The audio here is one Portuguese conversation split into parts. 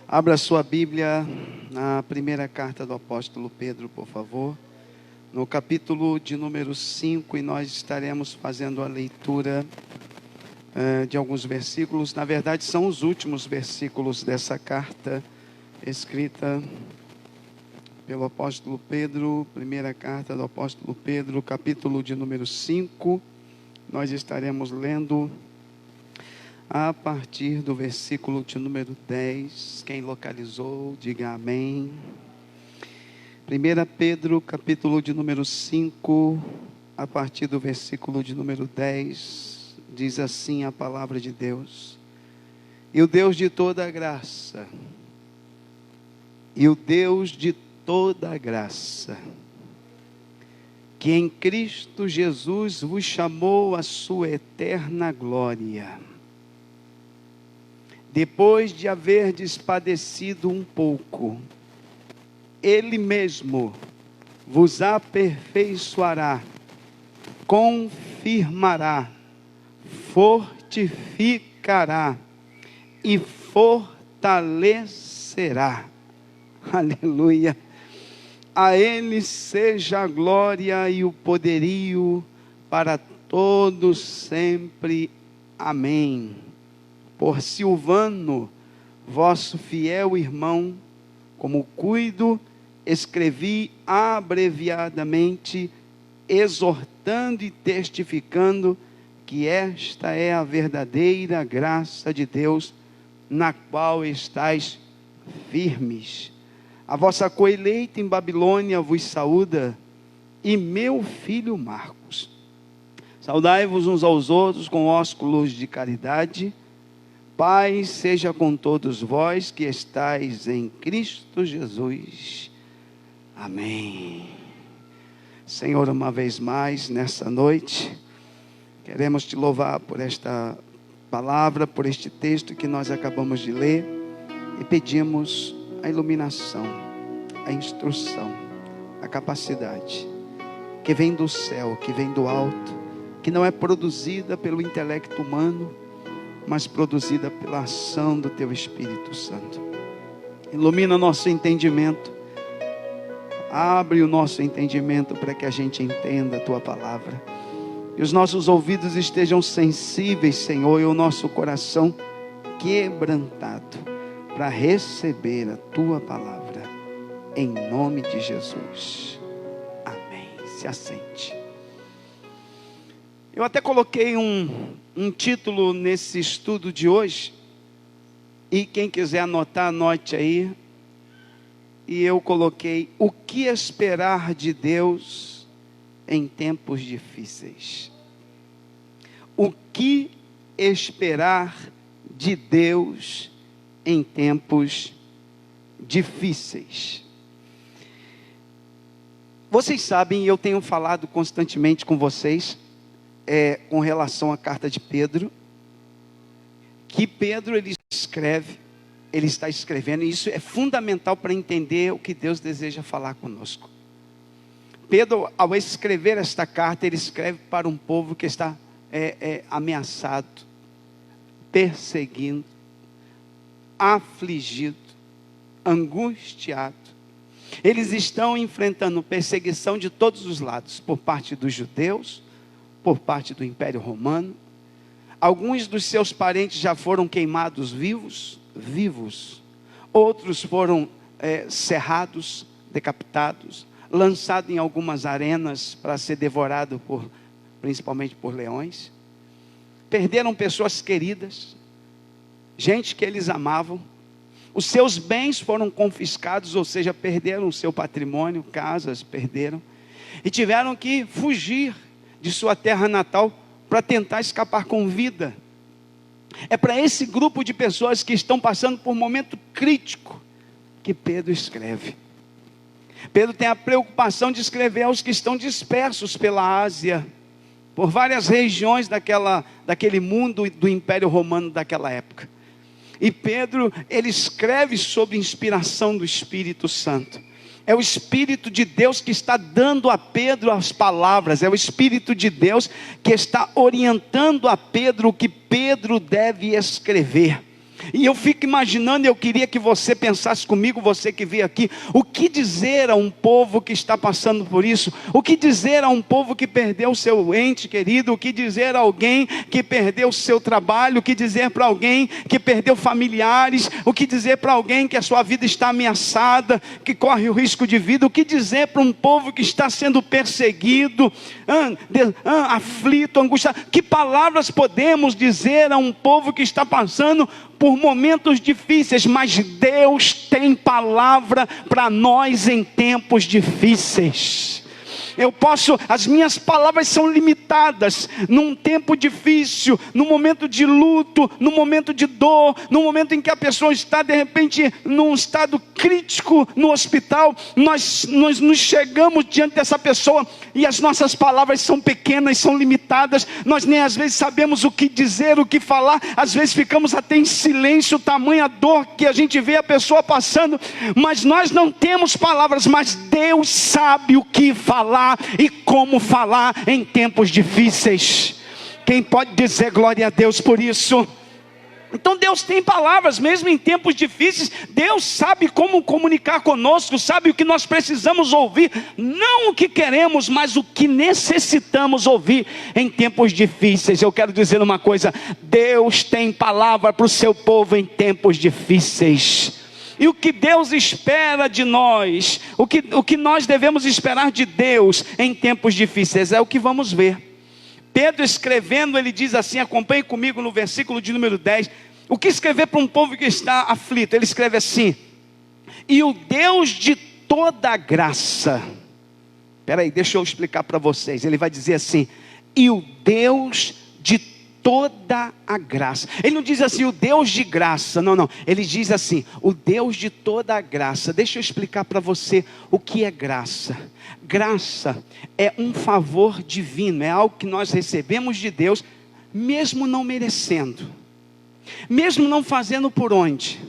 Abra sua Bíblia na primeira carta do apóstolo Pedro, por favor. No capítulo de número 5, e nós estaremos fazendo a leitura de alguns versículos. Na verdade, são os últimos versículos dessa carta escrita pelo apóstolo Pedro. Primeira carta do apóstolo Pedro, capítulo de número 5. Nós estaremos lendo a partir do versículo de número 10, quem localizou, diga amém. 1 Pedro, capítulo de número 5, a partir do versículo de número 10, diz assim a palavra de Deus: E o Deus de toda graça, que em Cristo Jesus vos chamou à sua eterna glória, depois de haverdes padecido um pouco, Ele mesmo vos aperfeiçoará, confirmará, fortificará e fortalecerá. Aleluia! A Ele seja a glória e o poderio para todos sempre. Amém. Por Silvano, vosso fiel irmão, como cuido, escrevi abreviadamente, exortando e testificando que esta é a verdadeira graça de Deus, na qual estáis firmes. A vossa coeleita em Babilônia vos saúda, e meu filho Marcos. Saudai-vos uns aos outros com ósculos de caridade. Paz seja com todos vós que estáis em Cristo Jesus. Amém. Senhor, uma vez mais, nessa noite, queremos te louvar por esta palavra, por este texto que nós acabamos de ler, e pedimos a iluminação, a instrução, a capacidade, que vem do céu, que vem do alto, que não é produzida pelo intelecto humano, mas produzida pela ação do Teu Espírito Santo. Ilumina nosso entendimento, abre o nosso entendimento para que a gente entenda a Tua palavra, e os nossos ouvidos estejam sensíveis, Senhor, e o nosso coração quebrantado, para receber a Tua palavra, em nome de Jesus. Amém. Se assente. Eu até coloquei um título nesse estudo de hoje, e quem quiser anotar, anote aí, e eu coloquei: o que esperar de Deus em tempos difíceis? O que esperar de Deus em tempos difíceis? Vocês sabem, eu tenho falado constantemente com vocês, com relação à carta de Pedro, que Pedro ele está escrevendo, e isso é fundamental para entender o que Deus deseja falar conosco. Pedro, ao escrever esta carta, ele escreve para um povo que está ameaçado, perseguindo, afligido, angustiado. Eles estão enfrentando perseguição de todos os lados, por parte dos judeus, por parte do Império Romano. Alguns dos seus parentes já foram queimados vivos. Outros foram serrados, decapitados, lançados em algumas arenas para ser devorado principalmente por leões. Perderam pessoas queridas, gente que eles amavam. Os seus bens foram confiscados, ou seja, perderam o seu patrimônio, casas perderam, e tiveram que fugir de sua terra natal para tentar escapar com vida. É para esse grupo de pessoas que estão passando por um momento crítico que Pedro escreve. Pedro tem a preocupação de escrever aos que estão dispersos pela Ásia, por várias regiões daquele mundo do Império Romano daquela época. E Pedro, ele escreve sob inspiração do Espírito Santo. É o Espírito de Deus que está dando a Pedro as palavras. É o Espírito de Deus que está orientando a Pedro o que Pedro deve escrever. E eu fico imaginando, eu queria que você pensasse comigo, você que veio aqui, o que dizer a um povo que está passando por isso? O que dizer a um povo que perdeu o seu ente querido? O que dizer a alguém que perdeu o seu trabalho? O que dizer para alguém que perdeu familiares? O que dizer para alguém que a sua vida está ameaçada, que corre o risco de vida? O que dizer para um povo que está sendo perseguido, aflito, angustiado? Que palavras podemos dizer a um povo que está passando por momentos difíceis? Mas Deus tem palavra para nós em tempos difíceis. As minhas palavras são limitadas, num tempo difícil, num momento de luto, num momento de dor, num momento em que a pessoa está de repente num estado crítico no hospital, nós nos chegamos diante dessa pessoa e as nossas palavras são pequenas, são limitadas, nós nem às vezes sabemos o que dizer, o que falar, às vezes ficamos até em silêncio, tamanha dor que a gente vê a pessoa passando, mas nós não temos palavras, mas Deus sabe o que falar e como falar em tempos difíceis. Quem pode dizer glória a Deus por isso? Então Deus tem palavras mesmo em tempos difíceis. Deus sabe como comunicar conosco, sabe o que nós precisamos ouvir, não o que queremos, mas o que necessitamos ouvir em tempos difíceis. Eu quero dizer uma coisa: Deus tem palavra para o seu povo em tempos difíceis. E o que Deus espera de nós, o que nós devemos esperar de Deus em tempos difíceis, é o que vamos ver. Pedro escrevendo, ele diz assim, acompanhe comigo no versículo de número 10, o que escrever para um povo que está aflito? Ele escreve assim: e o Deus de toda graça, espera aí, deixa eu explicar para vocês, ele vai dizer assim, e o Deus de toda a graça. Ele não diz assim, o Deus de graça, não, ele diz assim, o Deus de toda a graça. Deixa eu explicar para você o que é graça. Graça é um favor divino, é algo que nós recebemos de Deus, mesmo não merecendo, mesmo não fazendo por onde,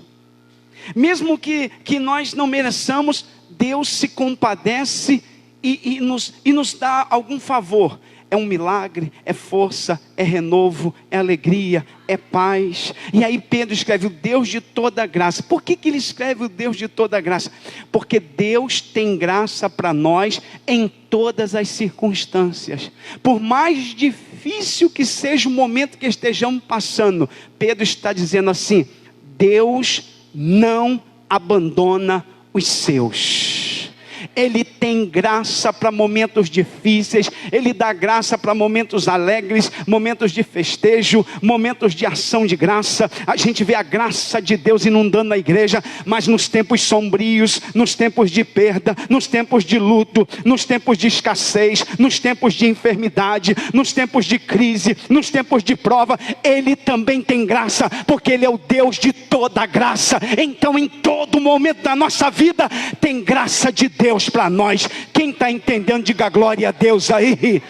mesmo que nós não mereçamos, Deus se compadece e nos dá algum favor. É um milagre, é força, é renovo, é alegria, é paz. E aí Pedro escreve o Deus de toda graça. Por que ele escreve o Deus de toda graça? Porque Deus tem graça para nós em todas as circunstâncias. Por mais difícil que seja o momento que estejamos passando, Pedro está dizendo assim, Deus não abandona os seus. Ele tem graça para momentos difíceis, Ele dá graça para momentos alegres, momentos de festejo, momentos de ação de graça. A gente vê a graça de Deus inundando a igreja, mas nos tempos sombrios, nos tempos de perda, nos tempos de luto, nos tempos de escassez, nos tempos de enfermidade, nos tempos de crise, nos tempos de prova, Ele também tem graça, porque Ele é o Deus de toda graça. Então em todo momento da nossa vida, tem graça de Deus para nós. Quem está entendendo, diga glória a Deus aí.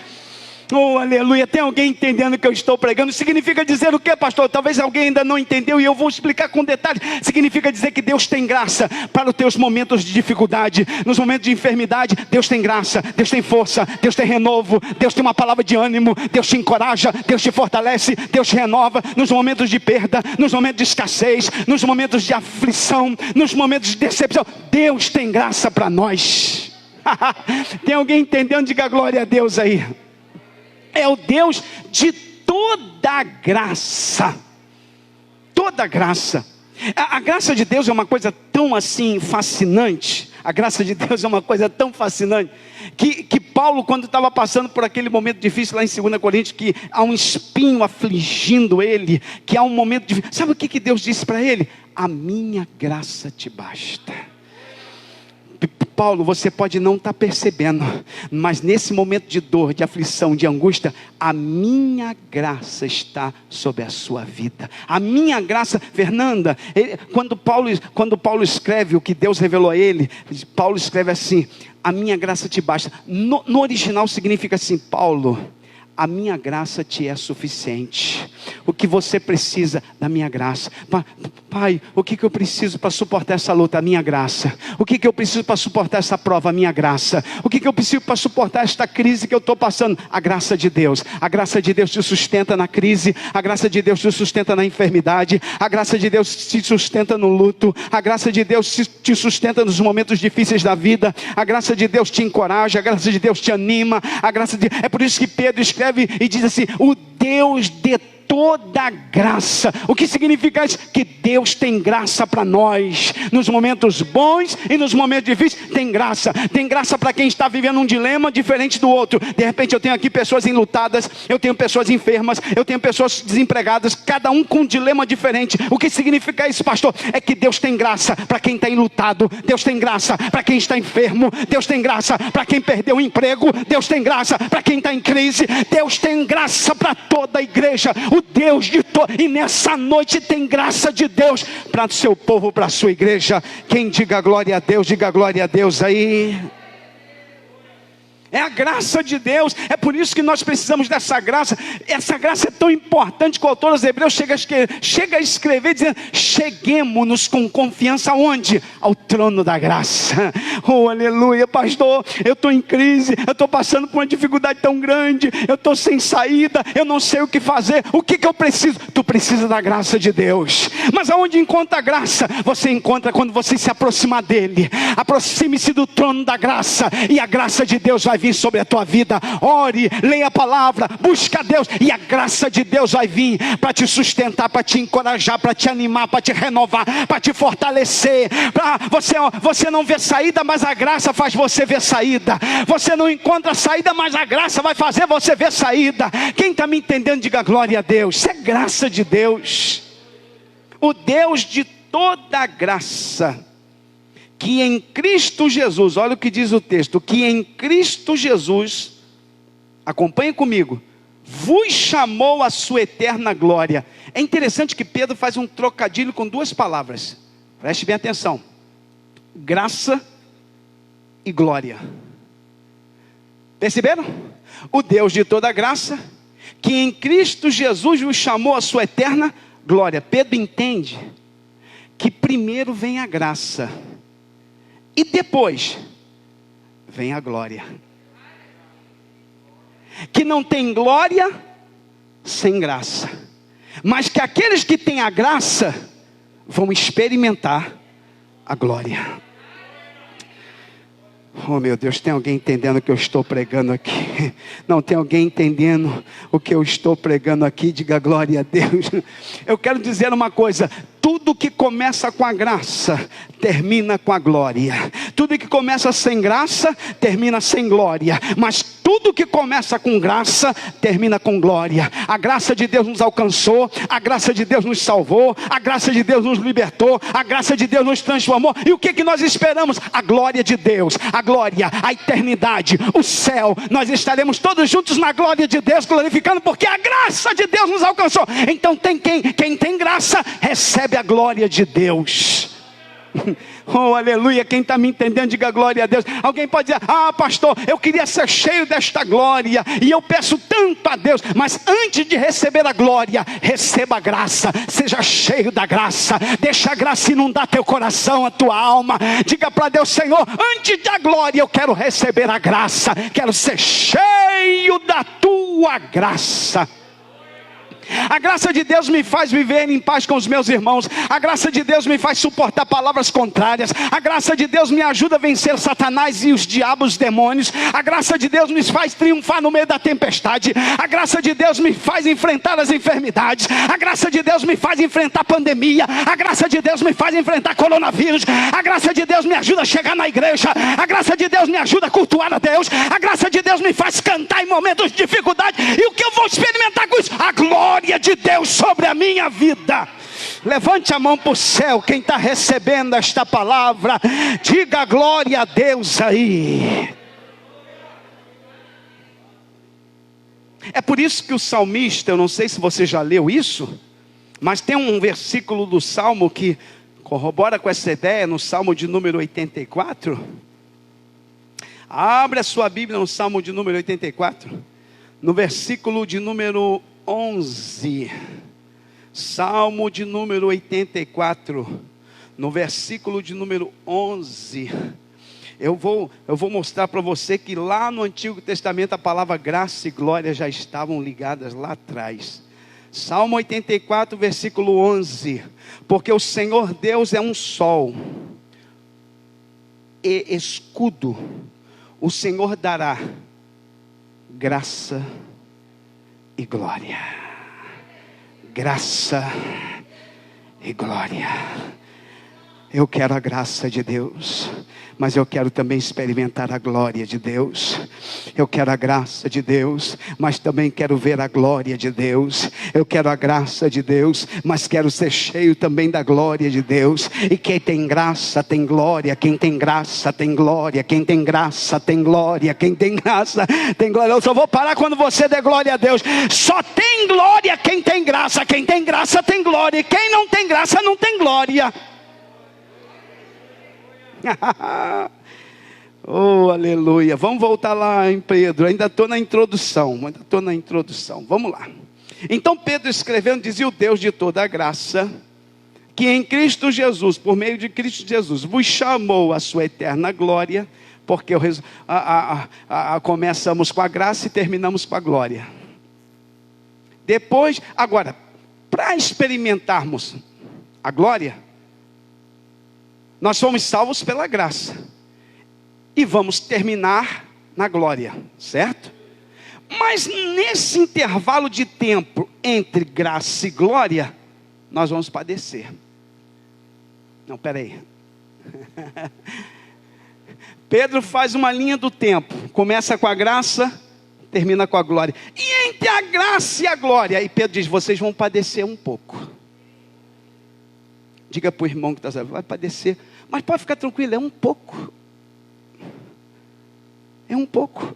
Oh, aleluia. Tem alguém entendendo o que eu estou pregando? Significa dizer o que, pastor? Talvez alguém ainda não entendeu e eu vou explicar com detalhes. Significa dizer que Deus tem graça para os teus momentos de dificuldade. Nos momentos de enfermidade, Deus tem graça, Deus tem força, Deus tem renovo, Deus tem uma palavra de ânimo, Deus te encoraja, Deus te fortalece, Deus te renova. Nos momentos de perda, nos momentos de escassez, nos momentos de aflição, nos momentos de decepção, Deus tem graça para nós. Tem alguém entendendo? Diga glória a Deus aí. É o Deus de toda graça. Toda graça. A graça de Deus é uma coisa tão assim fascinante. A graça de Deus é uma coisa tão fascinante que Paulo, quando estava passando por aquele momento difícil lá em 2 Coríntios, que há um espinho afligindo ele, que há um momento difícil, sabe o que Deus disse para ele? A minha graça te basta. Paulo, você pode não estar percebendo, mas nesse momento de dor, de aflição, de angústia, a minha graça está sobre a sua vida. A minha graça, Fernanda, quando Paulo escreve o que Deus revelou a ele, Paulo escreve assim, a minha graça te basta. No original significa assim, Paulo, a minha graça te é suficiente. O que você precisa da minha graça? Pai, o que eu preciso para suportar essa luta? A minha graça. O que eu preciso para suportar essa prova? A minha graça. O que eu preciso para suportar esta crise que eu estou passando? A graça de Deus. A graça de Deus te sustenta na crise. A graça de Deus te sustenta na enfermidade. A graça de Deus te sustenta no luto. A graça de Deus te sustenta nos momentos difíceis da vida. A graça de Deus te encoraja. A graça de Deus te anima. É por isso que Pedro escreve e diz assim: o Deus de toda graça. O que significa isso? Que Deus tem graça para nós, nos momentos bons e nos momentos difíceis. Tem graça para quem está vivendo um dilema diferente do outro. De repente eu tenho aqui pessoas enlutadas, eu tenho pessoas enfermas, eu tenho pessoas desempregadas, cada um com um dilema diferente. O que significa isso, pastor? É que Deus tem graça para quem está enlutado, Deus tem graça para quem está enfermo, Deus tem graça para quem perdeu o emprego, Deus tem graça para quem está em crise, Deus tem graça para toda a igreja. O Deus de e nessa noite tem graça de Deus para o seu povo, para a sua igreja. Quem diga glória a Deus, diga glória a Deus aí. É a graça de Deus. É por isso que nós precisamos dessa graça. Essa graça é tão importante que o autor aos Hebreus chega a escrever dizendo: cheguemos-nos com confiança aonde? Ao trono da graça. Oh, aleluia, pastor, eu estou em crise, eu estou passando por uma dificuldade tão grande, eu estou sem saída, eu não sei o que fazer. O que eu preciso? Tu precisa da graça de Deus. Mas aonde encontra a graça? Você encontra quando você se aproximar dele. Aproxime-se do trono da graça, e a graça de Deus vai vir sobre a tua vida. Ore, leia a palavra, busca a Deus, e a graça de Deus vai vir para te sustentar, para te encorajar, para te animar, para te renovar, para te fortalecer. Para você não vê saída, mas a graça faz você ver saída. Você não encontra saída, mas a graça vai fazer você ver saída. Quem está me entendendo, diga glória a Deus. Isso é graça de Deus. O Deus de toda graça, que em Cristo Jesus, olha o que diz o texto, que em Cristo Jesus, acompanhe comigo, vos chamou a sua eterna glória. É interessante que Pedro faz um trocadilho com duas palavras, preste bem atenção: graça e glória. Perceberam? O Deus de toda graça, que em Cristo Jesus vos chamou a sua eterna glória. Pedro entende que primeiro vem a graça, e depois vem a glória. Que não tem glória sem graça, mas que aqueles que têm a graça vão experimentar a glória. Oh meu Deus, tem alguém entendendo o que eu estou pregando aqui? Não tem alguém entendendo o que eu estou pregando aqui? Diga glória a Deus. Eu quero dizer uma coisa: tudo que começa com a graça, termina com a glória. Tudo que começa sem graça, termina sem glória. Mas tudo que começa com graça, termina com glória. A graça de Deus nos alcançou, a graça de Deus nos salvou, a graça de Deus nos libertou, a graça de Deus nos transformou. E o que nós esperamos? A glória de Deus, a glória, a eternidade, o céu. Nós estaremos todos juntos na glória de Deus, glorificando, porque a graça de Deus nos alcançou. Então quem tem graça, recebe a glória de Deus. Oh, aleluia, quem está me entendendo, diga glória a Deus. Alguém pode dizer: ah, pastor, eu queria ser cheio desta glória, e eu peço tanto a Deus. Mas antes de receber a glória, receba a graça. Seja cheio da graça. Deixa a graça inundar teu coração, a tua alma. Diga para Deus: Senhor, antes da glória eu quero receber a graça. Quero ser cheio da tua graça. A graça de Deus me faz viver em paz com os meus irmãos. A graça de Deus me faz suportar palavras contrárias. A graça de Deus me ajuda a vencer Satanás e os diabos, os demônios. A graça de Deus me faz triunfar no meio da tempestade. A graça de Deus me faz enfrentar as enfermidades. A graça de Deus me faz enfrentar a pandemia. A graça de Deus me faz enfrentar coronavírus. A graça de Deus me ajuda a chegar na igreja. A graça de Deus me ajuda a cultuar a Deus. A graça de Deus me faz cantar em momentos de dificuldade. E o que eu vou experimentar com isso? A glória de Deus sobre a minha vida. Levante a mão para o céu, quem está recebendo esta palavra, diga glória a Deus aí. É por isso que o salmista, eu não sei se você já leu isso, mas tem um versículo do Salmo que corrobora com essa ideia, no Salmo de número 84. Abre a sua Bíblia no Salmo de número 84. no versículo de número 11, Salmo de número 84, no versículo de número 11, eu vou mostrar para você que lá no Antigo Testamento a palavra graça e glória já estavam ligadas lá atrás. Salmo 84, versículo 11, porque o Senhor Deus é um sol e escudo, o Senhor dará graça e glória. Graça e glória. Eu quero a graça de Deus, mas eu quero também experimentar a glória de Deus. Eu quero a graça de Deus, mas também quero ver a glória de Deus. Eu quero a graça de Deus, mas quero ser cheio também da glória de Deus. E quem tem graça tem glória, quem tem graça tem glória, quem tem graça tem glória, quem tem graça tem glória. Eu só vou parar quando você der glória a Deus. Só tem glória quem tem graça tem glória, e quem não tem graça não tem glória. Oh, aleluia. Vamos voltar lá em Pedro. Ainda estou na introdução. Vamos lá. Então Pedro escrevendo dizia: o Deus de toda a graça, que em Cristo Jesus, por meio de Cristo Jesus, vos chamou à sua eterna glória. Porque começamos com a graça e terminamos com a glória. Depois, agora, para experimentarmos a glória, nós fomos salvos pela graça e vamos terminar na glória, certo? Mas nesse intervalo de tempo entre graça e glória, nós vamos padecer. Não, peraí. Pedro faz uma linha do tempo, começa com a graça, termina com a glória. E entre a graça e a glória, aí Pedro diz: vocês vão padecer um pouco. Diga para o irmão que está sabendo: vai padecer, mas pode ficar tranquilo, é um pouco. É um pouco.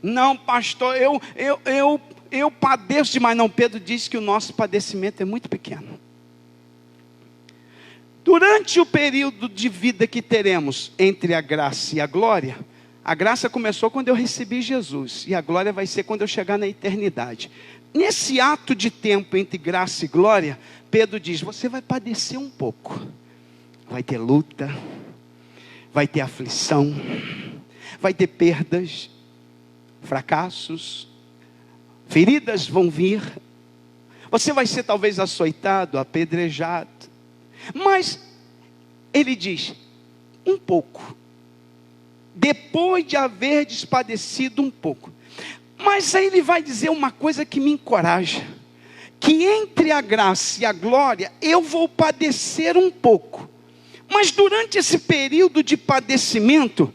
Não, pastor, eu padeço demais. Não, Pedro diz que o nosso padecimento é muito pequeno. Durante o período de vida que teremos entre a graça e a glória, a graça começou quando eu recebi Jesus, e a glória vai ser quando eu chegar na eternidade. Nesse ato de tempo entre graça e glória, Pedro diz: você vai padecer um pouco. Vai ter luta, vai ter aflição, vai ter perdas, fracassos, feridas vão vir. Você vai ser talvez açoitado, apedrejado. Mas ele diz: um pouco. Depois de haver padecido um pouco. Mas aí ele vai dizer uma coisa que me encoraja: que entre a graça e a glória eu vou padecer um pouco, mas durante esse período de padecimento,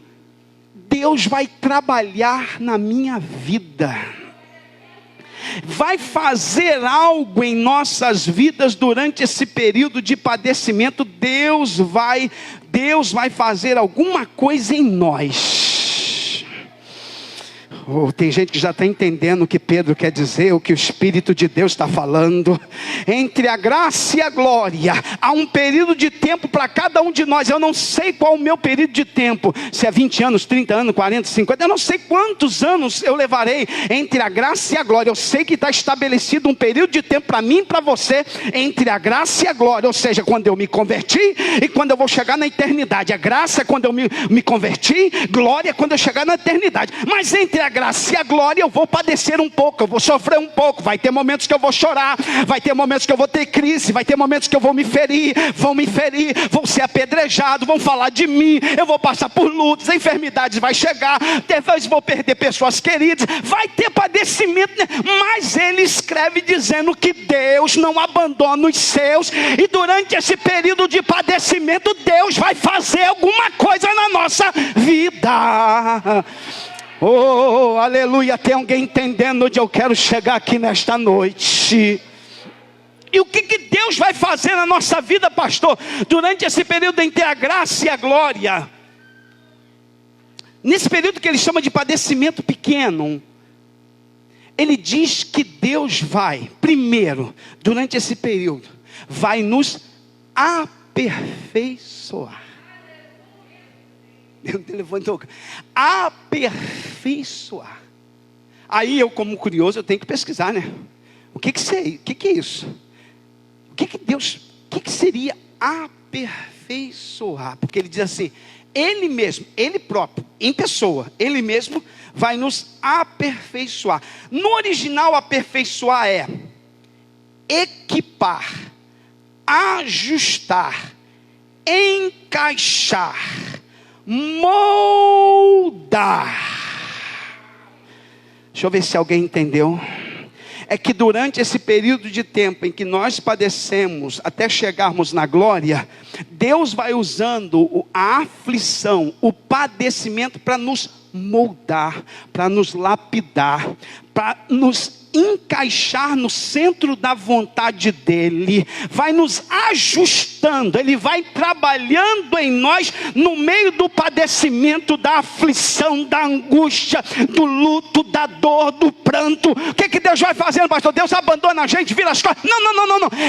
Deus vai trabalhar na minha vida, vai fazer algo em nossas vidas durante esse período de padecimento. Deus vai fazer alguma coisa em nós. Oh, tem gente que já está entendendo o que Pedro quer dizer, o que o Espírito de Deus está falando. Entre a graça e a glória, há um período de tempo para cada um de nós. Eu não sei qual o meu período de tempo, se é 20 anos, 30 anos, 40, 50, eu não sei quantos anos eu levarei entre a graça e a glória. Eu sei que está estabelecido um período de tempo para mim e para você, entre a graça e a glória, ou seja, quando eu me converti e quando eu vou chegar na eternidade. A graça é quando eu me converti, glória é quando eu chegar na eternidade. Mas entre a graça e a glória eu vou padecer um pouco, eu vou sofrer um pouco. Vai ter momentos que eu vou chorar, vai ter momentos que eu vou ter crise, vai ter momentos que eu vou me ferir, vou ser apedrejado, vão falar de mim, eu vou passar por lutas, enfermidades vai chegar, talvez vou perder pessoas queridas, vai ter padecimento, mas ele escreve dizendo que Deus não abandona os seus, e durante esse período de padecimento Deus vai fazer alguma coisa na nossa vida. Oh, aleluia. Tem alguém entendendo onde eu quero chegar aqui nesta noite? E o que Deus vai fazer na nossa vida, pastor, durante esse período entre a graça e a glória? Nesse período que ele chama de padecimento pequeno, ele diz que Deus vai, primeiro, durante esse período, vai nos aperfeiçoar. Meu telefone toca. Aperfeiçoar. Aí eu, como curioso, eu tenho que pesquisar, né? O que é isso? O que seria aperfeiçoar? Porque ele diz assim, ele mesmo, ele próprio, em pessoa, ele mesmo vai nos aperfeiçoar. No original, aperfeiçoar é equipar, ajustar, encaixar, moldar. Deixa eu ver se alguém entendeu. É que durante esse período de tempo em que nós padecemos até chegarmos na glória, Deus vai usando a aflição, o padecimento para nos moldar, para nos lapidar, para nos encaixar no centro da vontade dele, vai nos ajustando, ele vai trabalhando em nós no meio do padecimento, da aflição, da angústia, do luto, da dor, do pranto. O que Deus vai fazendo, pastor? Deus abandona a gente, vira as costas? Não,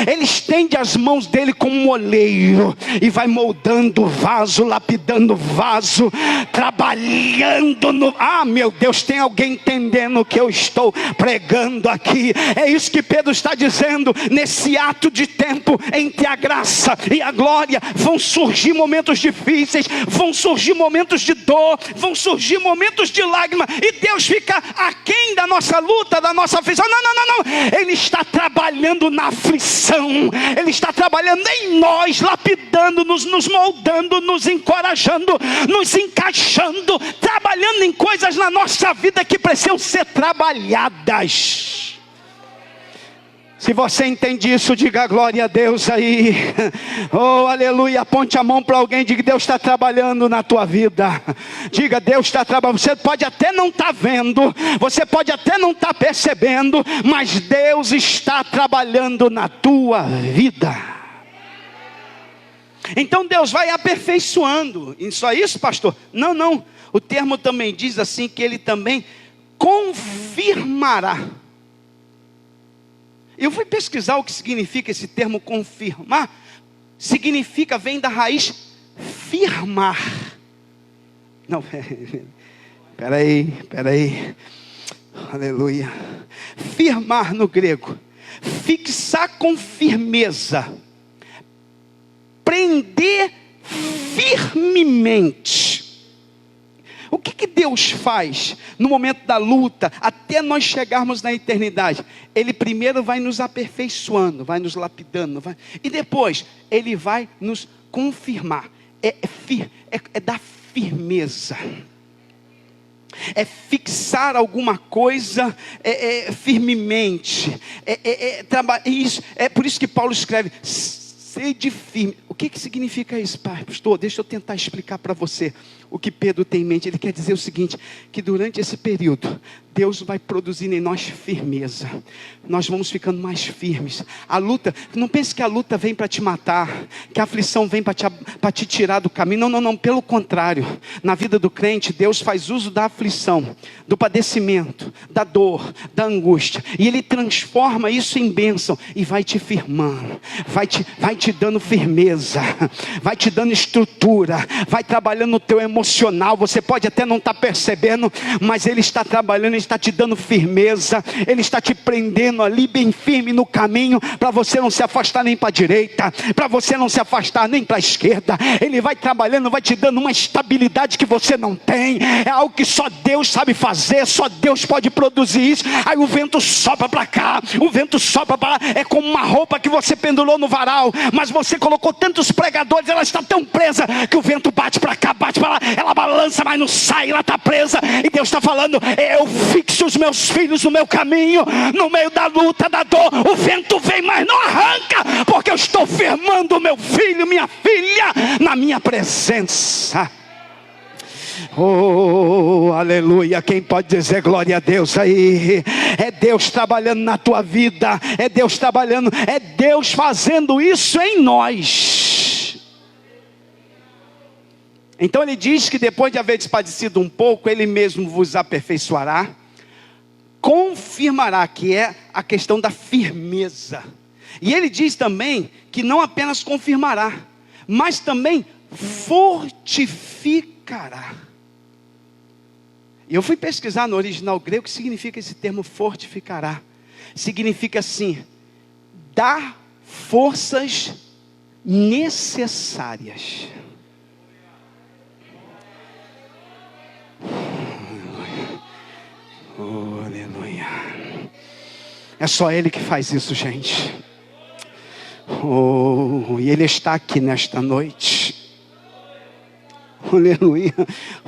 ele estende as mãos dele como um oleiro e vai moldando o vaso, lapidando o vaso, trabalhando no... meu Deus, tem alguém entendendo o que eu estou pregando aqui? É isso que Pedro está dizendo. Nesse ato de tempo entre a graça e a glória, vão surgir momentos difíceis, vão surgir momentos de dor, vão surgir momentos de lágrima, e Deus fica aquém da nossa luta, da nossa aflição. Não, ele está trabalhando na aflição, ele está trabalhando em nós, lapidando-nos, nos moldando, nos encorajando, nos encaixando, trabalhando em coisas na nossa vida que precisam ser trabalhadas. Se você entende isso, diga glória a Deus aí. Oh, aleluia. Aponte a mão para alguém e diga: Deus está trabalhando na tua vida. Diga: Deus está trabalhando. Você pode até não estar vendo, você pode até não estar percebendo, mas Deus está trabalhando na tua vida. Então Deus vai aperfeiçoando. E só isso, pastor? Não. O termo também diz assim, que ele também confirmará. Eu fui pesquisar o que significa esse termo confirmar. Vem da raiz firmar. Não, peraí. Aleluia. Firmar no grego, fixar com firmeza, prender firmemente. O que Deus faz no momento da luta, até nós chegarmos na eternidade? Ele primeiro vai nos aperfeiçoando, vai nos lapidando, e depois Ele vai nos confirmar. É dar firmeza, é fixar alguma coisa firmemente, isso, é por isso que Paulo escreve: sede firme. O que significa isso, pastor? Deixa eu tentar explicar para você o que Pedro tem em mente. Ele quer dizer o seguinte, que durante esse período, Deus vai produzindo em nós firmeza. Nós vamos ficando mais firmes. A luta, não pense que a luta vem para te matar, que a aflição vem para te tirar do caminho. Não, pelo contrário. Na vida do crente, Deus faz uso da aflição, do padecimento, da dor, da angústia, e Ele transforma isso em bênção, e vai te firmando, vai te dando firmeza, vai te dando estrutura, vai trabalhando no teu emocional. Você pode até não estar percebendo, mas Ele está trabalhando, Ele está te dando firmeza, Ele está te prendendo ali bem firme no caminho, para você não se afastar nem para a direita, para você não se afastar nem para a esquerda. Ele vai trabalhando, vai te dando uma estabilidade que você não tem. É algo que só Deus sabe fazer, só Deus pode produzir isso. Aí o vento sopra para cá, o vento sopra para lá. É como uma roupa que você pendurou no varal, mas você colocou tantos pregadores, ela está tão presa que o vento bate para cá, bate para lá, ela balança, mas não sai, ela está presa. E Deus está falando: eu fixo os meus filhos no meu caminho, no meio da luta, da dor. O vento vem, mas não arranca, porque eu estou firmando o meu filho, minha filha, na minha presença. Oh, aleluia. Quem pode dizer glória a Deus aí? É Deus trabalhando na tua vida, é Deus trabalhando, é Deus fazendo isso em nós. Então ele diz que depois de haver padecido um pouco, Ele mesmo vos aperfeiçoará, confirmará, que é a questão da firmeza. E ele diz também que não apenas confirmará, mas também fortificará. E eu fui pesquisar no original grego o que significa esse termo fortificará. Significa assim, dar forças necessárias. Oh, aleluia. É só Ele que faz isso, gente. Oh, e Ele está aqui nesta noite. Aleluia.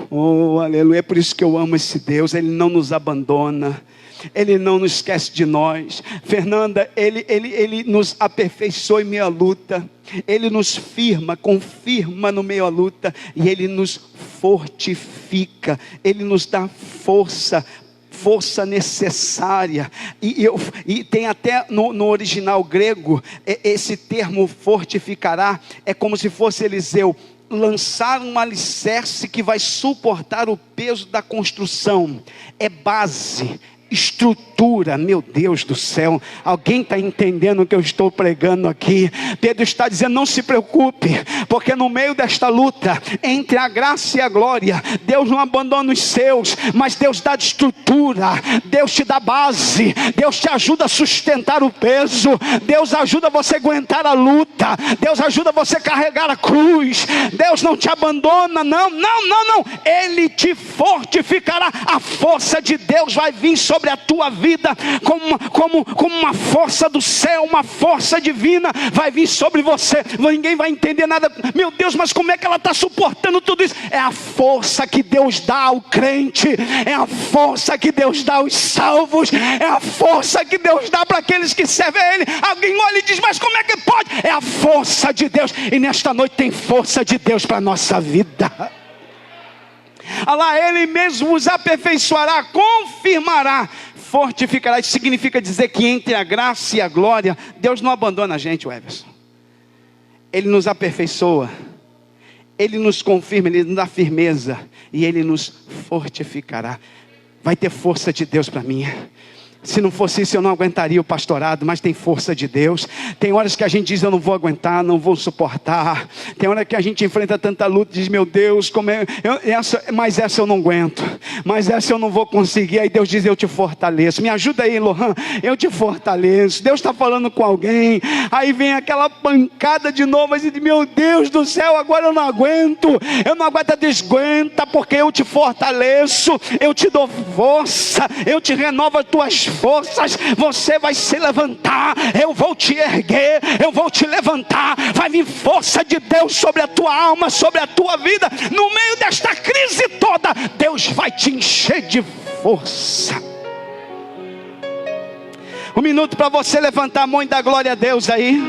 Oh, aleluia. É por isso que eu amo esse Deus. Ele não nos abandona. Ele não nos esquece de nós. Fernanda, Ele nos aperfeiçoa em meio à luta. Ele nos confirma no meio à luta. E Ele nos fortifica. Ele nos dá força necessária. E tem até no original grego, esse termo fortificará, é como se fosse Eliseu lançar um alicerce que vai suportar o peso da construção. É base, estrutura. Meu Deus do céu, alguém está entendendo o que eu estou pregando aqui? Pedro está dizendo, não se preocupe, porque no meio desta luta, entre a graça e a glória, Deus não abandona os seus, mas Deus dá estrutura, Deus te dá base, Deus te ajuda a sustentar o peso, Deus ajuda você a aguentar a luta, Deus ajuda você a carregar a cruz, Deus não te abandona, não, Ele fortificará. A força de Deus vai vir sobre a tua vida como uma força do céu, uma força divina vai vir sobre você. Ninguém vai entender nada. Meu Deus, mas como é que ela está suportando tudo isso? É a força que Deus dá ao crente, é a força que Deus dá aos salvos, é a força que Deus dá para aqueles que servem a Ele. Alguém olha e diz, mas como é que pode? É a força de Deus. E nesta noite tem força de Deus para a nossa vida. Olha lá, Ele mesmo os aperfeiçoará, confirmará, fortificará. Isso significa dizer que entre a graça e a glória, Deus não abandona a gente, Everson. Ele nos aperfeiçoa, Ele nos confirma, Ele nos dá firmeza, e Ele nos fortificará. Vai ter força de Deus para mim. Se não fosse isso eu não aguentaria o pastorado, mas tem força de Deus. Tem horas que a gente diz, eu não vou aguentar, não vou suportar. Tem hora que a gente enfrenta tanta luta e diz, meu Deus, mas essa eu não aguento, mas essa eu não vou conseguir. Aí Deus diz, eu te fortaleço. Me ajuda aí, Lohan, eu te fortaleço. Deus está falando com alguém, aí vem aquela pancada de novo, e diz, meu Deus do céu, agora eu não aguento, desguenta, porque eu te fortaleço, eu te dou força, eu te renovo as tuas forças, você vai se levantar, eu vou te erguer, eu vou te levantar, vai vir força de Deus sobre a tua alma, sobre a tua vida, no meio desta crise toda, Deus vai te encher de força. Um minuto para você levantar a mão e dar glória a Deus aí.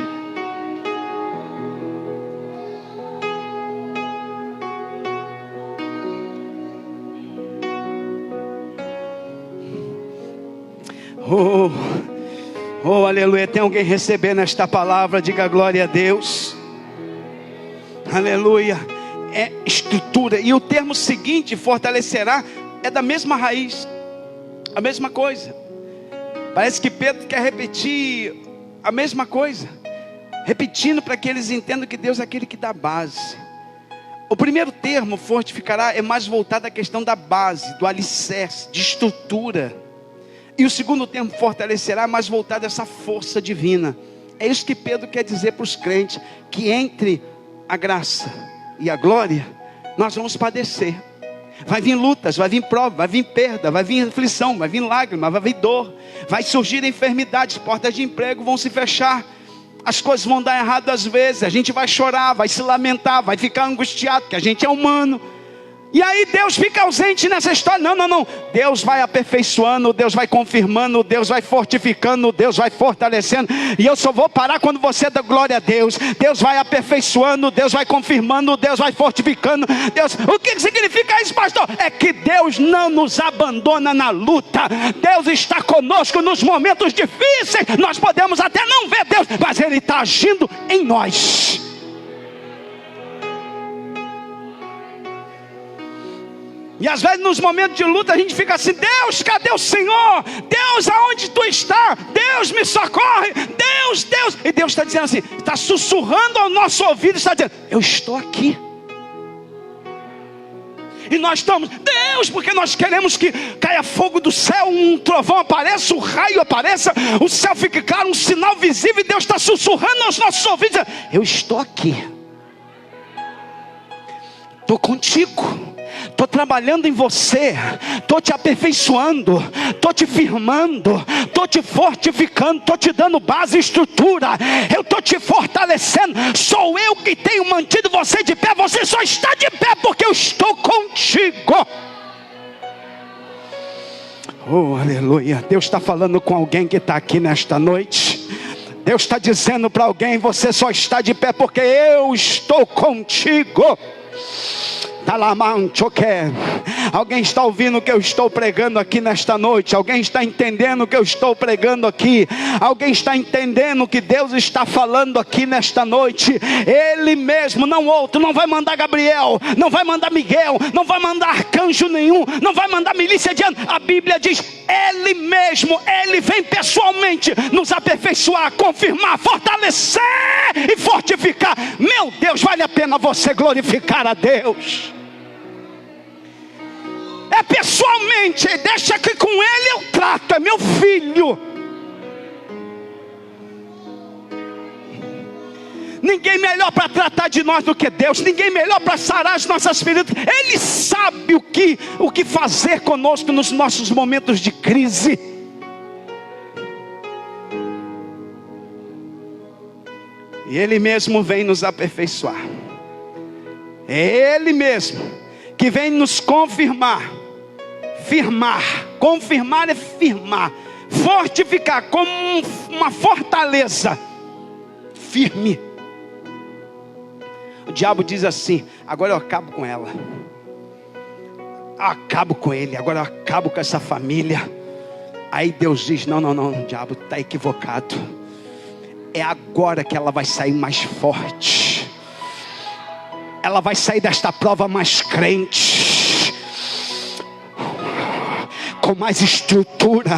Oh, aleluia. Tem alguém recebendo esta palavra? Diga glória a Deus. Aleluia. É estrutura. E o termo seguinte, fortalecerá, é da mesma raiz, a mesma coisa. Parece que Pedro quer repetir a mesma coisa, repetindo para que eles entendam que Deus é aquele que dá base. O primeiro termo, fortificará, é mais voltado à questão da base, do alicerce, de estrutura. E o segundo termo, fortalecerá, mais voltado a essa força divina. É isso que Pedro quer dizer para os crentes, que entre a graça e a glória, nós vamos padecer. Vai vir lutas, vai vir prova, vai vir perda, vai vir aflição, vai vir lágrima, vai vir dor, vai surgir enfermidades, portas de emprego vão se fechar, as coisas vão dar errado às vezes, a gente vai chorar, vai se lamentar, vai ficar angustiado, porque a gente é humano. E aí Deus fica ausente nessa história? Não. Deus vai aperfeiçoando, Deus vai confirmando, Deus vai fortificando, Deus vai fortalecendo. E eu só vou parar quando você dá glória a Deus. Deus vai aperfeiçoando, Deus vai confirmando, Deus vai fortificando. O que significa isso, pastor? É que Deus não nos abandona na luta. Deus está conosco nos momentos difíceis. Nós podemos até não ver Deus, mas Ele está agindo em nós. E às vezes nos momentos de luta a gente fica assim, Deus, cadê o Senhor? Deus, aonde tu está? Deus, me socorre, Deus. E Deus está dizendo assim, está sussurrando ao nosso ouvido, está dizendo, eu estou aqui. E nós estamos, Deus, porque nós queremos que caia fogo do céu, um trovão apareça, um raio apareça, o céu fique claro, um sinal visível, e Deus está sussurrando aos nossos ouvidos: eu estou aqui, estou contigo, estou trabalhando em você, estou te aperfeiçoando, estou te firmando, estou te fortificando, estou te dando base e estrutura, eu estou te fortalecendo. Sou eu que tenho mantido você de pé. Você só está de pé porque eu estou contigo. Oh, aleluia. Deus está falando com alguém que está aqui nesta noite. Deus está dizendo para alguém: você só está de pé porque eu estou contigo. Alguém está ouvindo o que eu estou pregando aqui nesta noite? Alguém está entendendo o que eu estou pregando aqui? Alguém está entendendo o que Deus está falando aqui nesta noite? Ele mesmo, não outro, não vai mandar Gabriel, não vai mandar Miguel, não vai mandar arcanjo nenhum, não vai mandar milícia de anjos. A Bíblia diz: Ele mesmo, Ele vem pessoalmente nos aperfeiçoar, confirmar, fortalecer e fortificar. Meu Deus, vale a pena você glorificar a Deus. É pessoalmente, deixa que com Ele eu trato, é meu filho. Ninguém melhor para tratar de nós do que Deus. Ninguém melhor para sarar as nossas feridas. Ele sabe o que fazer conosco nos nossos momentos de crise. E Ele mesmo vem nos aperfeiçoar. É Ele mesmo que vem nos confirmar. Firmar, confirmar é firmar, fortificar como uma fortaleza firme. O diabo diz assim: agora eu acabo com ela, acabo com ele, agora eu acabo com essa família. Aí Deus diz: não, o diabo está equivocado. É agora que ela vai sair mais forte, ela vai sair desta prova mais crente, com mais estrutura.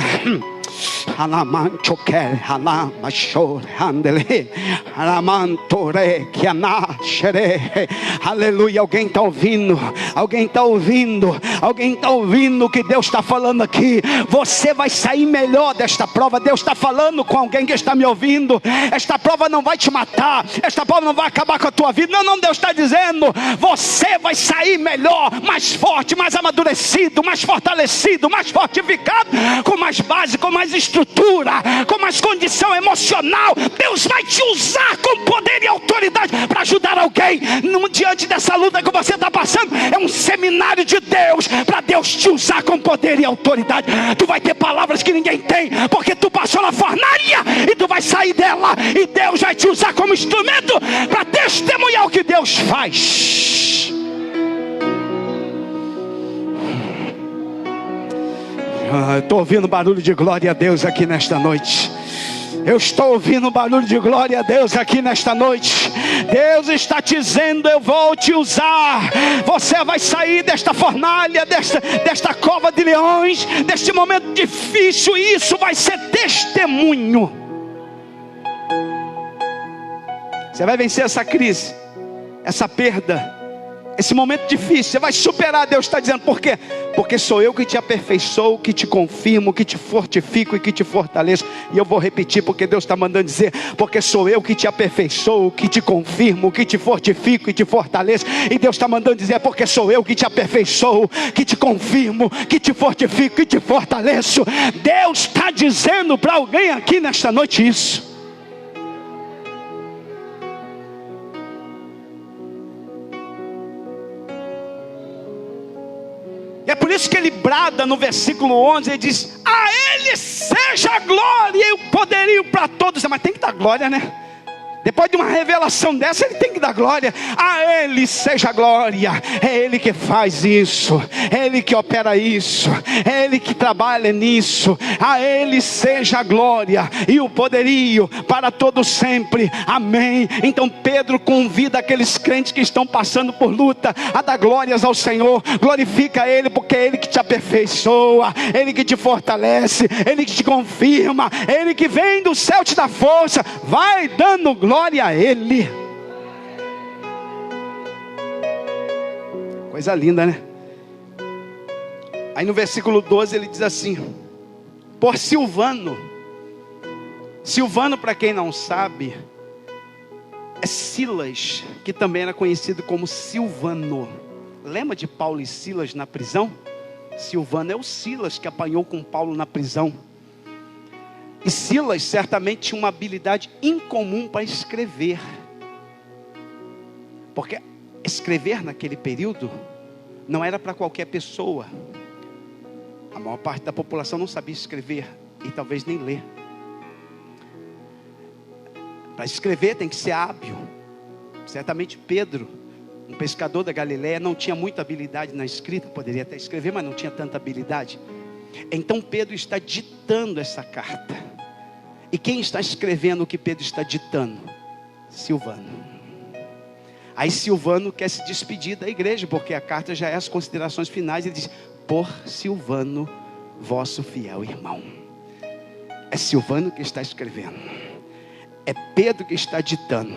Aleluia. Alguém está ouvindo? Alguém está ouvindo? Alguém está ouvindo o que Deus está falando aqui? Você vai sair melhor desta prova. Deus está falando com alguém que está me ouvindo. Esta prova não vai te matar, esta prova não vai acabar com a tua vida. Não, Deus está dizendo: você vai sair melhor, mais forte, mais amadurecido, mais fortalecido, mais fortificado, com mais base, com mais estrutura, com mais condição emocional. Deus vai te usar com poder e autoridade para ajudar alguém diante dessa luta que você está passando. É um seminário de Deus, para Deus te usar com poder e autoridade. Tu vai ter palavras que ninguém tem, porque tu passou na fornalha e tu vai sair dela, e Deus vai te usar como instrumento para testemunhar o que Deus faz. Eu estou ouvindo barulho de glória a Deus aqui nesta noite. Eu estou ouvindo barulho de glória a Deus aqui nesta noite. Deus está te dizendo: eu vou te usar. Você vai sair desta fornalha, desta cova de leões, deste momento difícil, e isso vai ser testemunho. Você vai vencer essa crise, essa perda, esse momento difícil. Você vai superar. Deus está dizendo: por quê? Porque sou eu que te aperfeiçoo, que te confirmo, que te fortifico e que te fortaleço. E eu vou repetir, porque Deus está mandando dizer: porque sou eu que te aperfeiçoo, que te confirmo, que te fortifico e te fortaleço. E Deus está mandando dizer: porque sou eu que te aperfeiçoo, que te confirmo, que te fortifico e te fortaleço. Deus está dizendo para alguém aqui nesta noite isso. É por isso que ele brada no versículo 11, ele diz: a Ele seja a glória e o poderio para todos. Mas tem que dar glória, né? Depois de uma revelação dessa, ele tem que dar glória. A Ele seja a glória. É Ele que faz isso, é Ele que opera isso, é Ele que trabalha nisso. A Ele seja a glória e o poderio para todo sempre. Amém. Então Pedro convida aqueles crentes que estão passando por luta a dar glórias ao Senhor. Glorifica Ele, porque é Ele que te aperfeiçoa, Ele que te fortalece, Ele que te confirma, Ele que vem do céu te dá força. Vai dando glória a Ele. Coisa linda, né? Aí no versículo 12 ele diz assim: por Silvano. Silvano, para quem não sabe, é Silas, que também era conhecido como Silvano. Lembra de Paulo e Silas na prisão? Silvano é o Silas que apanhou com Paulo na prisão. E Silas certamente tinha uma habilidade incomum para escrever. Porque escrever naquele período não era para qualquer pessoa. A maior parte da população não sabia escrever e talvez nem ler. Para escrever tem que ser hábil. Certamente Pedro, um pescador da Galileia, não tinha muita habilidade na escrita. Poderia até escrever, mas não tinha tanta habilidade. Então Pedro está ditando essa carta. E quem está escrevendo o que Pedro está ditando? Silvano. Aí Silvano quer se despedir da igreja, porque a carta já é as considerações finais. Ele diz: por Silvano, vosso fiel irmão. É Silvano que está escrevendo. É Pedro que está ditando.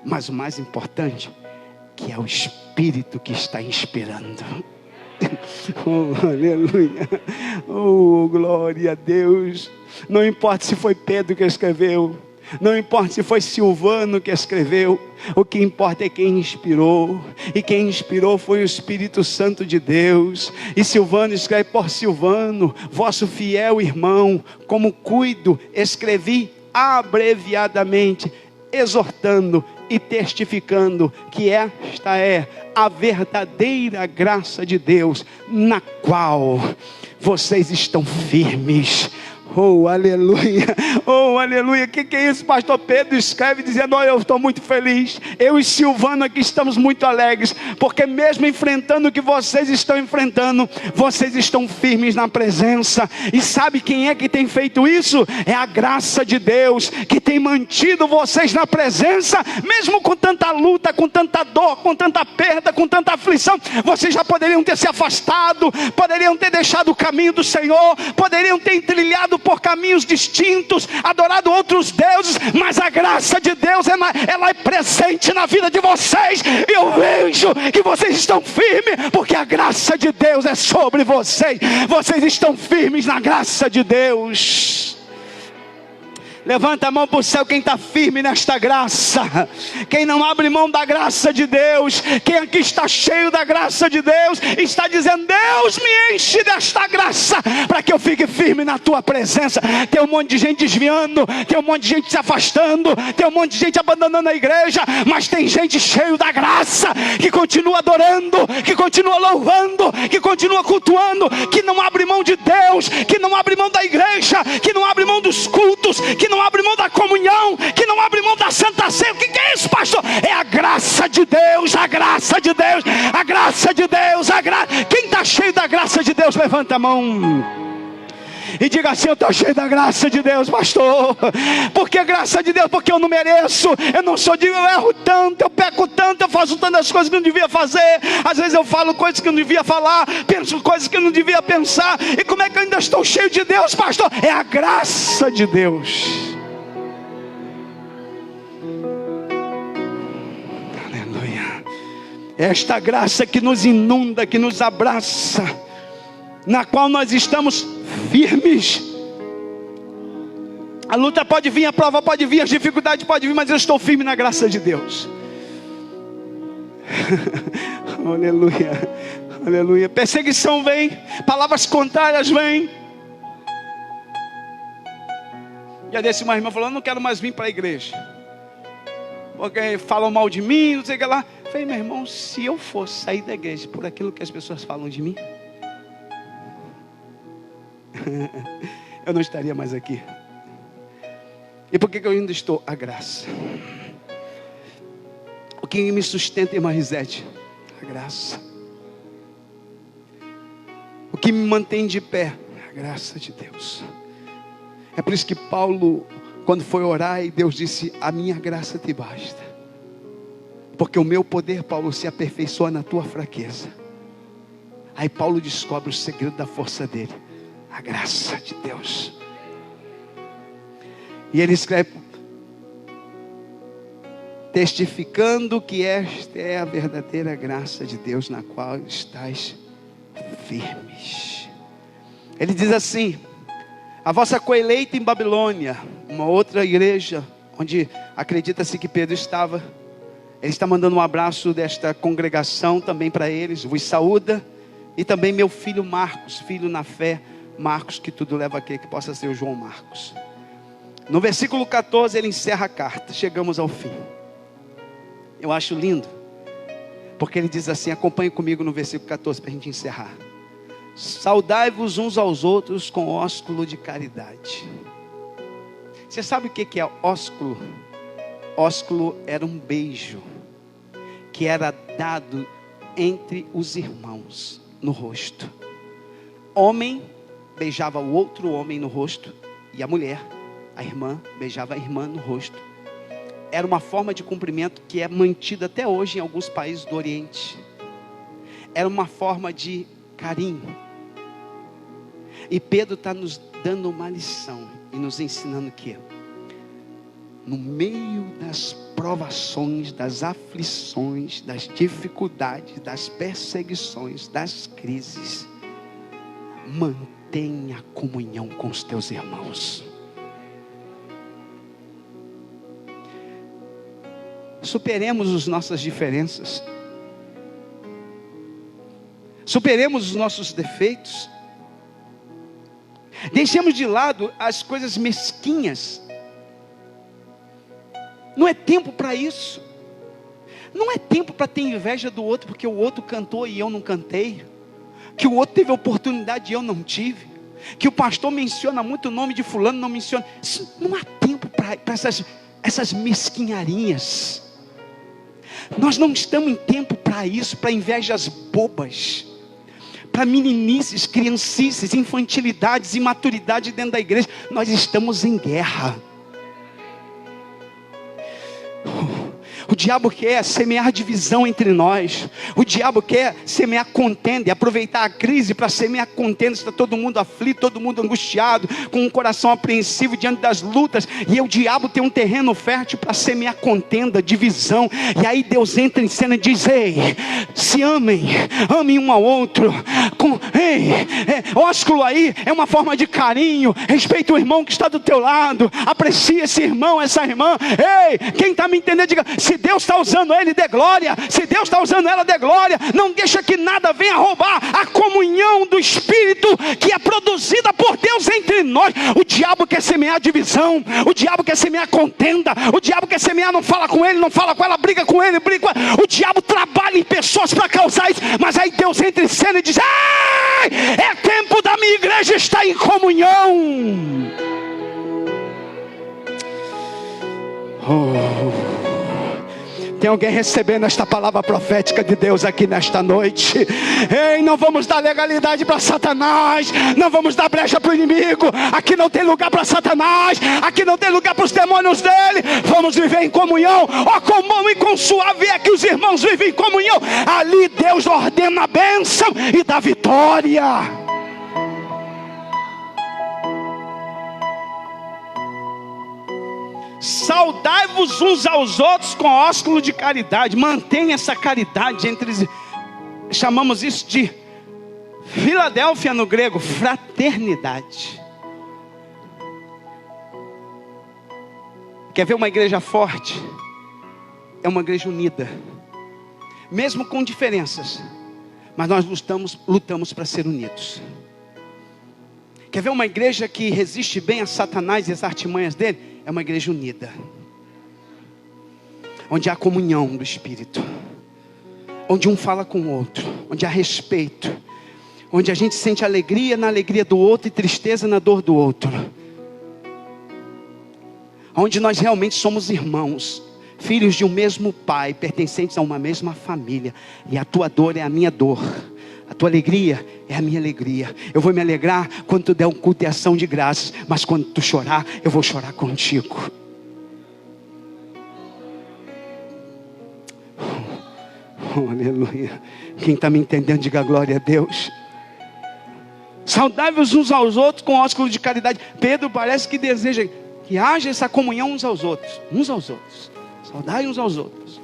Mas o mais importante, que é o Espírito que está inspirando. Oh, aleluia. Oh, glória a Deus. Não importa se foi Pedro que escreveu, não importa se foi Silvano que escreveu, o que importa é quem inspirou. E quem inspirou foi o Espírito Santo de Deus. E Silvano escreve: por Silvano, vosso fiel irmão, como cuido, escrevi abreviadamente, exortando e testificando que esta é a verdadeira graça de Deus, na qual vocês estão firmes. Oh, aleluia, oh, aleluia. O que é isso? Pastor Pedro escreve dizendo: olha, eu estou muito feliz, eu e Silvano aqui estamos muito alegres, porque mesmo enfrentando o que vocês estão enfrentando, vocês estão firmes na presença. E sabe quem é que tem feito isso? É a graça de Deus, que tem mantido vocês na presença, mesmo com tanta luta, com tanta dor, com tanta perda, com tanta aflição. Vocês já poderiam ter se afastado, poderiam ter deixado o caminho do Senhor, poderiam ter trilhado por caminhos distintos, adorado outros deuses, mas a graça de Deus, ela é presente na vida de vocês. Eu vejo que vocês estão firmes, porque a graça de Deus é sobre vocês. Vocês estão firmes na graça de Deus. Levanta a mão para o céu quem está firme nesta graça, quem não abre mão da graça de Deus, quem aqui está cheio da graça de Deus, está dizendo: Deus, me enche desta graça, para que eu fique firme na tua presença. Tem um monte de gente desviando, tem um monte de gente se afastando, tem um monte de gente abandonando a igreja, mas tem gente cheio da graça, que continua adorando, que continua louvando, que continua cultuando, que não abre mão de Deus, que não abre mão da igreja, que não abre mão dos cultos, que não abre mão da comunhão, que não abre mão da Santa Ceia. O que é isso, pastor? É a graça de Deus, a graça de Deus, a graça de Deus, a graça. Quem está cheio da graça de Deus, levanta a mão e diga assim: eu estou cheio da graça de Deus, pastor. Porque graça de Deus? Porque eu não mereço, eu não sou digno, eu erro tanto, eu peco tanto, eu faço tantas coisas que eu não devia fazer. Às vezes eu falo coisas que eu não devia falar, penso coisas que eu não devia pensar. E como é que eu ainda estou cheio de Deus, pastor? É a graça de Deus. Aleluia. É esta graça que nos inunda, que nos abraça, na qual nós estamos firmes. A luta pode vir, a prova pode vir, as dificuldades podem vir, mas eu estou firme na graça de Deus. Aleluia, aleluia. Perseguição vem, palavras contrárias vêm. Já desse uma irmã falou: eu não quero mais vir para a igreja, porque falam mal de mim, não sei o que lá. Eu falei: meu irmão, se eu fosse sair da igreja por aquilo que as pessoas falam de mim, eu não estaria mais aqui. E por que eu ainda estou? A graça. O que me sustenta, irmã Risete? A graça. O que me mantém de pé? A graça de Deus. É por isso que Paulo, quando foi orar, e Deus disse: a minha graça te basta, porque o meu poder, Paulo, se aperfeiçoa na tua fraqueza. Aí Paulo descobre o segredo da força dele: a graça de Deus. E ele escreve: testificando que esta é a verdadeira graça de Deus, na qual estáis firmes. Ele diz assim: a vossa coeleita em Babilônia, uma outra igreja, onde acredita-se que Pedro estava. Ele está mandando um abraço desta congregação também para eles, vos saúda. E também meu filho Marcos, filho na fé, Marcos, que tudo leva a crer que possa ser o João Marcos. No versículo 14 ele encerra a carta, chegamos ao fim. Eu acho lindo, porque ele diz assim, acompanhe comigo no versículo 14 para a gente encerrar. Saudai-vos uns aos outros com ósculo de caridade. Você sabe o que é ósculo? Ósculo era um beijo que era dado entre os irmãos no rosto. Homem beijava o outro homem no rosto, e a mulher, a irmã, beijava a irmã no rosto. Era uma forma de cumprimento que é mantida até hoje em alguns países do Oriente. Era uma forma de carinho. E Pedro está nos dando uma lição e nos ensinando que no meio das provações, das aflições, das dificuldades, das perseguições, das crises, mantenha comunhão com os teus irmãos. Superemos as nossas diferenças. Superemos os nossos defeitos. Deixemos de lado as coisas mesquinhas. Não é tempo para isso. Não é tempo para ter inveja do outro porque o outro cantou e eu não cantei. Que o outro teve oportunidade e eu não tive. Que o pastor menciona muito o nome de fulano, não menciona. Não há tempo para essas mesquinharinhas. Nós não estamos em tempo para isso, para invejas bobas, para meninices, criancices, infantilidades, imaturidade dentro da igreja. Nós estamos em guerra. O diabo quer semear divisão entre nós. O diabo quer semear contenda e aproveitar a crise para semear contenda. Está todo mundo aflito, todo mundo angustiado, com um coração apreensivo diante das lutas. E o diabo tem um terreno fértil para semear contenda, divisão. E aí Deus entra em cena e diz: ei, se amem, amem um ao outro. Ósculo aí é uma forma de carinho. Respeita o irmão que está do teu lado. Aprecie esse irmão, essa irmã. Ei, quem está me entendendo, diga: se Deus está usando ele, dê glória. Se Deus está usando ela, dê glória. Não deixa que nada venha roubar a comunhão do Espírito que é produzida por Deus entre nós. O diabo quer semear divisão. O diabo quer semear contenda. O diabo quer semear, não fala com ele, não fala com ela, briga com ele, briga com ela. O diabo trabalha em pessoas para causar isso. Mas aí Deus entra em cena e diz: ei, é tempo da minha igreja estar em comunhão. Tem alguém recebendo esta palavra profética de Deus aqui nesta noite? Ei, não vamos dar legalidade para Satanás. Não vamos dar brecha para o inimigo. Aqui não tem lugar para Satanás. Aqui não tem lugar para os demônios dele. Vamos viver em comunhão. Ó, com mão e com suave é que os irmãos vivem em comunhão. Ali Deus ordena a bênção e dá vitória. Saudai-vos uns aos outros com ósculo de caridade. Mantenha essa caridade entre eles. Chamamos isso de Filadélfia no grego, fraternidade. Quer ver uma igreja forte? É uma igreja unida, mesmo com diferenças, mas nós lutamos para ser unidos. Quer ver uma igreja que resiste bem a Satanás e as artimanhas dele? É uma igreja unida, onde há comunhão do Espírito, onde um fala com o outro, onde há respeito, onde a gente sente alegria na alegria do outro e tristeza na dor do outro, onde nós realmente somos irmãos, filhos de um mesmo Pai, pertencentes a uma mesma família, e a tua dor é a minha dor. A tua alegria é a minha alegria. Eu vou me alegrar quando tu der um culto de ação de graças, mas quando tu chorar, eu vou chorar contigo. Oh, aleluia. Quem está me entendendo, diga glória a Deus. Saudai-vos uns aos outros com ósculo de caridade. Pedro parece que deseja que haja essa comunhão uns aos outros. Uns aos outros. Saudai uns aos outros.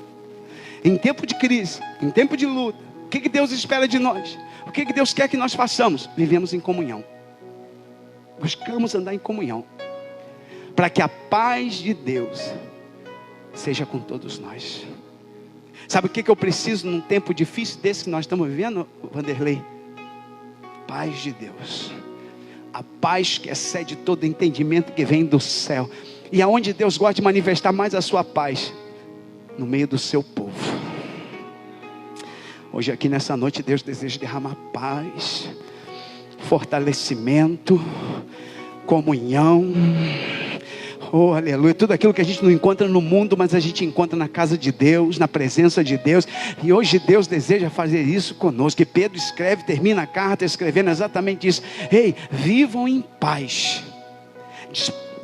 Em tempo de crise, em tempo de luta, o que Deus espera de nós? O que Deus quer que nós façamos? Vivemos em comunhão. buscamos andar em comunhão, para que a paz de Deus seja com todos nós. Sabe o que eu preciso num tempo difícil desse que nós estamos vivendo, Vanderlei? Paz de Deus. A paz que excede todo entendimento, que vem do céu. E aonde Deus gosta de manifestar mais a sua paz? No meio do seu povo. Hoje aqui nessa noite Deus deseja derramar paz, fortalecimento, comunhão. Oh, aleluia. Tudo aquilo que a gente não encontra no mundo, mas a gente encontra na casa de Deus, na presença de Deus. E hoje Deus deseja fazer isso conosco. E Pedro escreve, termina a carta escrevendo exatamente isso. Ei, vivam em paz.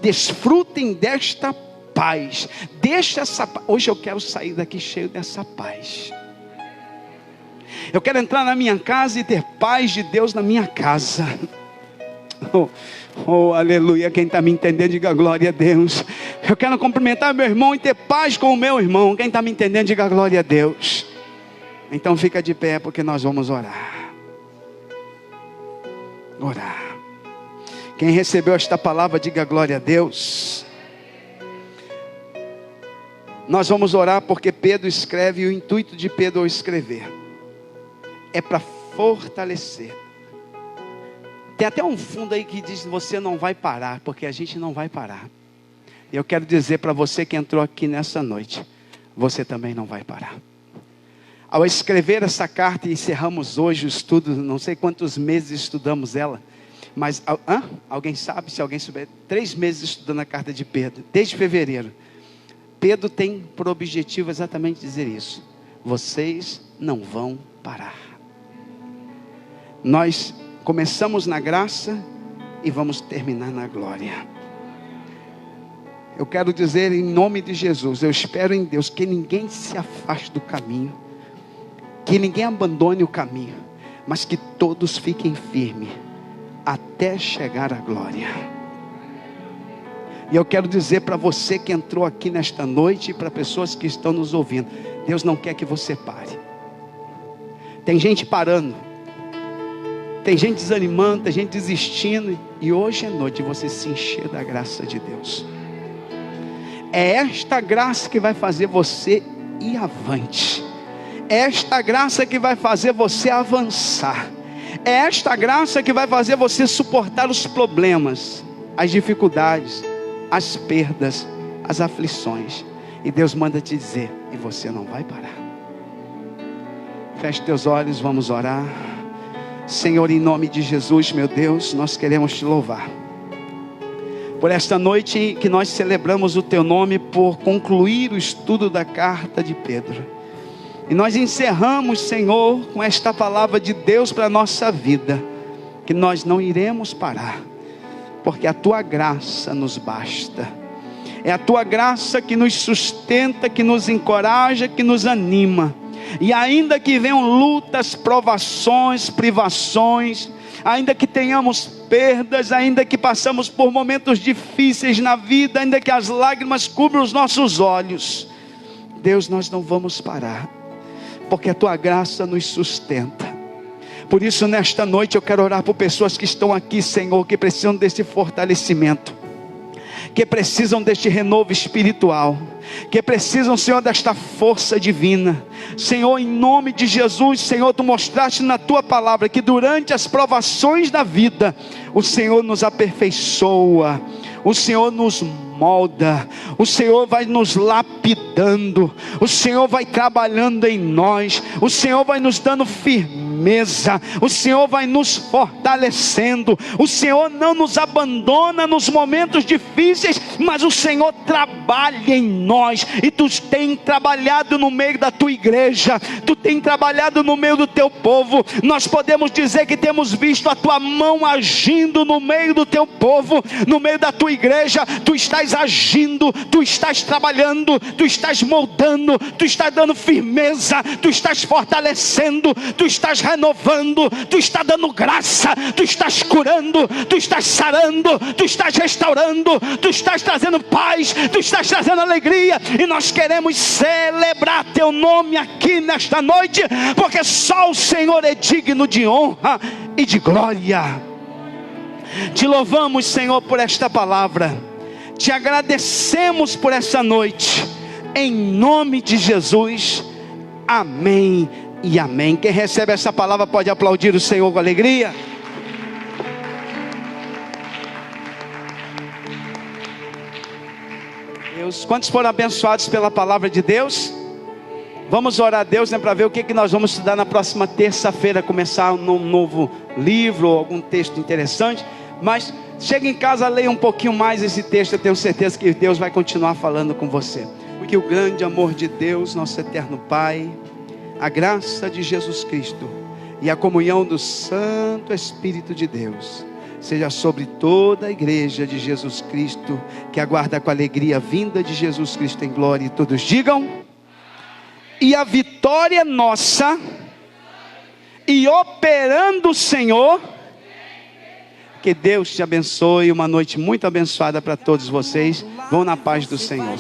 Desfrutem desta paz. Deixa essa paz. Hoje eu quero sair daqui cheio dessa paz. Eu quero entrar na minha casa e ter paz de Deus na minha casa. Oh, aleluia. Quem está me entendendo, diga glória a Deus. Eu quero cumprimentar meu irmão e ter paz com o meu irmão. Quem está me entendendo, diga glória a Deus. Então fica de pé, porque nós vamos orar. Orar. Quem recebeu esta palavra, diga glória a Deus. Nós vamos orar porque Pedro escreve, e o intuito de Pedro ao escrever é para fortalecer. Tem até um fundo aí que diz: você não vai parar, porque a gente não vai parar. E eu quero dizer para você que entrou aqui nessa noite, você também não vai parar. Ao escrever essa carta, e encerramos hoje o estudo, não sei quantos meses estudamos ela, mas alguém sabe? Se alguém souber, 3 meses estudando a carta de Pedro, desde fevereiro. Pedro tem por objetivo exatamente dizer isso: vocês não vão parar. Nós começamos na graça e vamos terminar na glória. Eu quero dizer em nome de Jesus, eu espero em Deus que ninguém se afaste do caminho, que ninguém abandone o caminho, mas que todos fiquem firmes até chegar à glória. E eu quero dizer para você que entrou aqui nesta noite, e para pessoas que estão nos ouvindo, Deus não quer que você pare. Tem gente parando, tem gente desanimando, tem gente desistindo. E hoje é noite de você se encher da graça de Deus. É esta graça que vai fazer você ir avante. É esta graça que vai fazer você avançar. É esta graça que vai fazer você suportar os problemas, as dificuldades, as perdas, as aflições. E Deus manda te dizer: e você não vai parar. Feche teus olhos, vamos orar. Senhor, em nome de Jesus, meu Deus, nós queremos te louvar por esta noite que nós celebramos o teu nome, por concluir o estudo da carta de Pedro. E nós encerramos, Senhor, com esta palavra de Deus para a nossa vida, que nós não iremos parar, porque a tua graça nos basta. É a tua graça que nos sustenta, que nos encoraja, que nos anima. E ainda que venham lutas, provações, privações, ainda que tenhamos perdas, ainda que passamos por momentos difíceis na vida, ainda que as lágrimas cubram os nossos olhos, Deus, nós não vamos parar, porque a tua graça nos sustenta. Por isso nesta noite eu quero orar por pessoas que estão aqui, Senhor, que precisam desse fortalecimento, que precisam deste renovo espiritual, que precisam, Senhor, desta força divina. Senhor, em nome de Jesus, Senhor, tu mostraste na tua palavra que durante as provações da vida, o Senhor nos aperfeiçoa, o Senhor nos molda, o Senhor vai nos lapidando, o Senhor vai trabalhando em nós, o Senhor vai nos dando firmeza, o Senhor vai nos fortalecendo, o Senhor não nos abandona nos momentos difíceis, mas o Senhor trabalha em nós. E tu tem trabalhado no meio da tua igreja, tu tem trabalhado no meio do teu povo. Nós podemos dizer que temos visto a tua mão agindo no meio do teu povo, no meio da tua igreja. Tu estás agindo, tu estás trabalhando, tu estás moldando, tu estás dando firmeza, tu estás fortalecendo, tu estás renovando, tu estás dando graça, tu estás curando, tu estás sarando, tu estás restaurando, tu estás trazendo paz, tu estás trazendo alegria. E nós queremos celebrar teu nome aqui nesta noite, porque só o Senhor é digno de honra e de glória. Te louvamos, Senhor, por esta palavra. Te agradecemos por essa noite. Em nome de Jesus. Amém e amém. Quem recebe essa palavra pode aplaudir o Senhor com alegria. Deus, quantos foram abençoados pela palavra de Deus? Vamos orar a Deus, né, para ver o que nós vamos estudar na próxima terça-feira. Começar um novo livro ou algum texto interessante. Mas chega em casa, leia um pouquinho mais esse texto. Eu tenho certeza que Deus vai continuar falando com você. Que o grande amor de Deus, nosso eterno Pai, a graça de Jesus Cristo e a comunhão do Santo Espírito de Deus seja sobre toda a igreja de Jesus Cristo, que aguarda com alegria a vinda de Jesus Cristo em glória. E todos digam: e a vitória nossa, e operando o Senhor. Que Deus te abençoe. Uma noite muito abençoada para todos vocês. Vão na paz do Senhor.